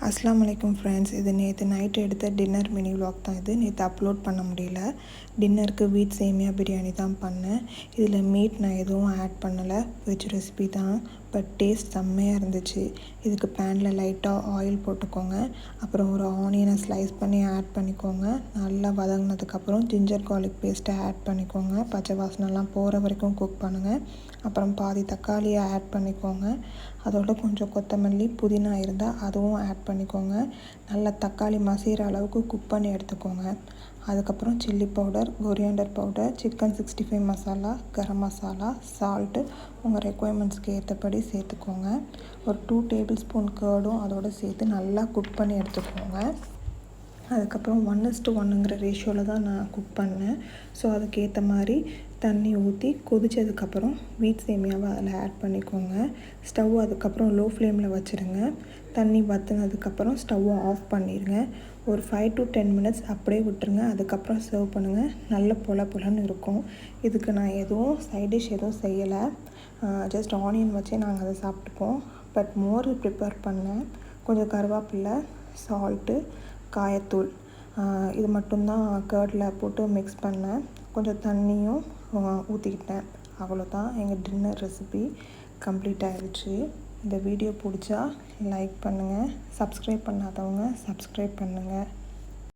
அஸ்ஸலாமு அலைக்கும் ஃப்ரெண்ட்ஸ். இது நேற்று நைட்டு எடுத்த டின்னர் மினி விலாக் தான். இது நேற்று அப்லோட் பண்ண முடியல. டின்னருக்கு வீட் சேமியா பிரியாணி தான் பண்ணேன். இதில் மீட் நான் எதுவும் ஆட் பண்ணலை, வெஜ் ரெசிபி தான். பட் டேஸ்ட் செம்மையாக இருந்துச்சு. இதுக்கு பேனில் லைட்டாக ஆயில் போட்டுக்கோங்க. அப்புறம் ஒரு ஆனியனை ஸ்லைஸ் பண்ணி ஆட் பண்ணிக்கோங்க. நல்லா வதங்கினதுக்கப்புறம் ஜிஞ்சர் கார்லிக் பேஸ்ட்டை ஆட் பண்ணிக்கோங்க. பச்சை வாசனைலாம் போகிற வரைக்கும் குக் பண்ணுங்கள். அப்புறம் பாதி தக்காளியை ஆட் பண்ணிக்கோங்க. அதோட கொஞ்சம் கொத்தமல்லி, புதினா இருந்தால் அதுவும் ஆட் பண்ணிக்கோங்க. நல்லா தக்காளி மசிகிற அளவுக்கு குக் பண்ணி எடுத்துக்கோங்க. அதுக்கப்புறம் chilli powder, coriander powder, chicken 65 masala, garam masala, salt உங்கள் ரெக்குவயர்மெண்ட்ஸ்க்கு ஏற்றபடி சேர்த்துக்கோங்க. ஒரு 2 டேபிள் ஸ்பூன் கர்டும் அதோடு சேர்த்து நல்லா குக் பண்ணி எடுத்துக்கோங்க. அதுக்கப்புறம் 1:1ங்கிற ரேஷியோவில் தான் நான் குக் பண்ணேன். ஸோ அதுக்கேற்ற மாதிரி தண்ணி ஊற்றி கொதித்ததுக்கப்புறம் வீட் சேமியாவை அதில் ஆட் பண்ணிக்கோங்க. ஸ்டவ் அதுக்கப்புறம் லோ ஃப்ளேமில் வச்சுருங்க. தண்ணி வற்றினதுக்கப்புறம் ஸ்டவ்வை ஆஃப் பண்ணிடுங்க. ஒரு 5 to 10 மினிட்ஸ் அப்படியே விட்டுருங்க. அதுக்கப்புறம் சர்வ் பண்ணுங்கள். நல்ல பொலன்னு இருக்கும். இதுக்கு நான் எதுவும் சைட் டிஷ் எதுவும் செய்யலை. ஜஸ்ட் ஆனியன் வச்சே நாங்கள் அதை சாப்பிட்டுப்போம். பட் மோர் ப்ரிப்பேர் பண்ணேன். கொஞ்சம் கருவேப்பிலை, சால்ட்டு, காயத்தூள் இது மட்டும்தான் கர்டில் போட்டு மிக்ஸ் பண்ணேன். கொஞ்சம் தண்ணியும் ஊற்றிக்கிட்டேன். அவ்வளோதான், எங்கள் டின்னர் ரெசிபி கம்ப்ளீட் ஆகிடுச்சு. இந்த வீடியோ பிடிச்சா லைக் பண்ணுங்கள். சப்ஸ்கிரைப் பண்ணாதவங்க சப்ஸ்கிரைப் பண்ணுங்கள்.